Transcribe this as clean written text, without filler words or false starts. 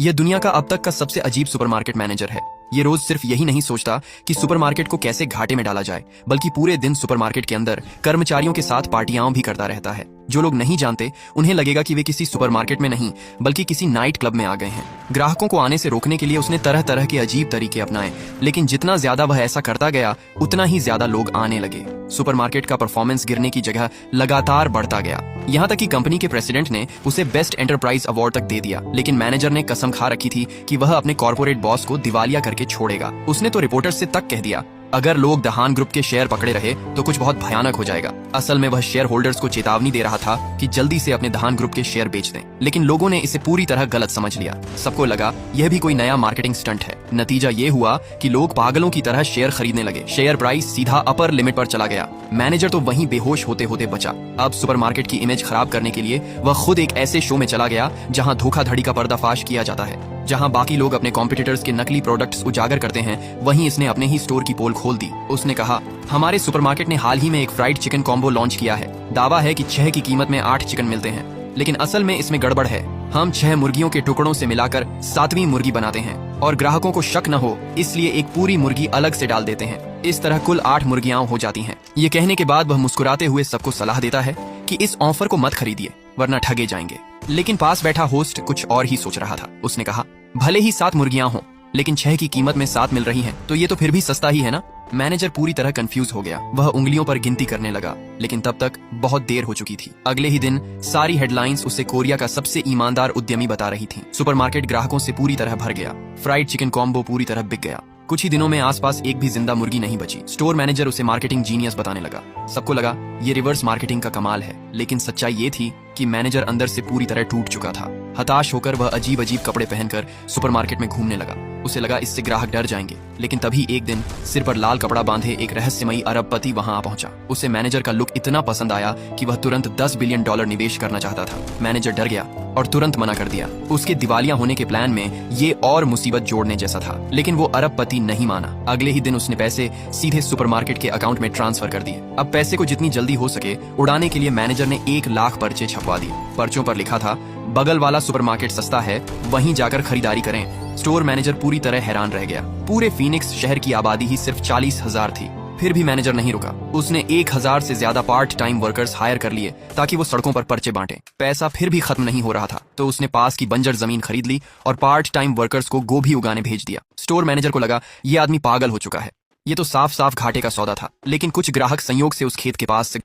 यह दुनिया का अब तक का सबसे अजीब सुपरमार्केट मैनेजर है। ये रोज सिर्फ यही नहीं सोचता कि सुपरमार्केट को कैसे घाटे में डाला जाए, बल्कि पूरे दिन सुपरमार्केट के अंदर कर्मचारियों के साथ पार्टियां भी करता रहता है। जो लोग नहीं जानते उन्हें लगेगा कि वे किसी सुपरमार्केट में नहीं बल्कि किसी नाइट क्लब में आ गए हैं। ग्राहकों को आने से रोकने के लिए उसने तरह तरह के अजीब तरीके अपनाए, लेकिन जितना ज्यादा वह ऐसा करता गया उतना ही ज्यादा लोग आने लगे। सुपरमार्केट का परफॉर्मेंस गिरने की जगह लगातार बढ़ता गया, यहाँ तक कि कंपनी के प्रेसिडेंट ने उसे बेस्ट एंटरप्राइज अवार्ड तक दे दिया। लेकिन मैनेजर ने कसम खा रखी थी कि वह अपने कॉर्पोरेट बॉस को दिवालिया करके छोड़ेगा। उसने तो रिपोर्टर्स से तक कह दिया, अगर लोग दहान ग्रुप के शेयर पकड़े रहे तो कुछ बहुत भयानक हो जाएगा। असल में वह शेयर होल्डर्स को चेतावनी दे रहा था कि जल्दी से अपने दहान ग्रुप के शेयर बेच दें, लेकिन लोगों ने इसे पूरी तरह गलत समझ लिया। सबको लगा यह भी कोई नया मार्केटिंग स्टंट है। नतीजा ये हुआ कि लोग पागलों की तरह शेयर खरीदने लगे। शेयर प्राइस सीधा अपर लिमिट पर चला गया। मैनेजर तो वहीं बेहोश होते होते बचा। अब सुपरमार्केट की इमेज खराब करने के लिए वह खुद एक ऐसे शो में चला गया जहां धोखाधड़ी का पर्दाफाश किया जाता है। जहां बाकी लोग अपने कॉम्पिटिटर्स के नकली प्रोडक्ट्स उजागर करते हैं, वहीं इसने अपने ही स्टोर की पोल खोल दी। उसने कहा, हमारे सुपरमार्केट ने हाल ही में एक फ्राइड चिकन कॉम्बो लॉन्च किया है। दावा है कि 6 की कीमत में 8 चिकन मिलते हैं, लेकिन असल में इसमें गड़बड़ है। हम 6 मुर्गियों के टुकड़ों से मिलाकर 7वीं मुर्गी बनाते हैं और ग्राहकों को शक न हो इसलिए एक पूरी मुर्गी अलग से डाल देते हैं। इस तरह कुल 8 मुर्गियां हो जाती हैं। ये कहने के बाद वह मुस्कुराते हुए सबको सलाह देता है कि इस ऑफर को मत खरीदिए वरना ठगे जाएंगे। लेकिन पास बैठा होस्ट कुछ और ही सोच रहा था। उसने कहा, भले ही 7 मुर्गियां हों, लेकिन 6 की कीमत में 7 मिल रही हैं, तो ये तो फिर भी सस्ता ही है ना। मैनेजर पूरी तरह कंफ्यूज हो गया। वह उंगलियों पर गिनती करने लगा, लेकिन तब तक बहुत देर हो चुकी थी। अगले ही दिन सारी हेडलाइंस उसे कोरिया का सबसे ईमानदार उद्यमी बता रही थीं। सुपरमार्केट ग्राहकों से पूरी तरह भर गया। फ्राइड चिकन कॉम्बो पूरी तरह बिक गया। कुछ ही दिनों में आसपास एक भी जिंदा मुर्गी नहीं बची। स्टोर मैनेजर उसे मार्केटिंग जीनियस बताने लगा। सबको लगा ये रिवर्स मार्केटिंग का कमाल है, लेकिन सच्चाई ये थी कि मैनेजर अंदर से पूरी तरह टूट चुका था। हताश होकर वह अजीब अजीब कपड़े पहनकर सुपरमार्केट में घूमने लगा। उसे लगा इससे ग्राहक डर जाएंगे, लेकिन तभी एक दिन सिर पर लाल कपड़ा बांधे एक रहस्यमयी अरबपति वहां आ पहुंचा। उसे मैनेजर का लुक इतना पसंद आया कि वह तुरंत $10 बिलियन निवेश करना चाहता था। मैनेजर डर गया और तुरंत मना कर दिया। उसके दिवालिया होने के प्लान में ये और मुसीबत जोड़ने जैसा था, लेकिन वो अरबपति नहीं माना। अगले ही दिन उसने पैसे सीधे सुपरमार्केट के अकाउंट में ट्रांसफर कर दिए। अब पैसे को जितनी जल्दी हो सके उड़ाने के लिए मैनेजर ने 1 लाख पर्चे छपवा दिए। पर्चों पर लिखा था, बगल वाला सुपरमार्केट सस्ता है, वहीं जाकर खरीदारी करें। स्टोर मैनेजर पूरी तरह हैरान रह गया। पूरे फीनिक्स शहर की आबादी ही सिर्फ 40,000 थी। फिर भी मैनेजर नहीं रुका। उसने 1000 से ज्यादा पार्ट टाइम वर्कर्स हायर कर लिए ताकि वो सड़कों पर पर्चे बांटे। पैसा फिर भी खत्म नहीं हो रहा था, तो उसने पास की बंजर जमीन खरीद ली और पार्ट टाइम वर्कर्स को गोभी उगाने भेज दिया। स्टोर मैनेजर को लगा ये आदमी पागल हो चुका है। ये तो साफ साफ घाटे का सौदा था, लेकिन कुछ ग्राहक संयोग से उस खेत के पास से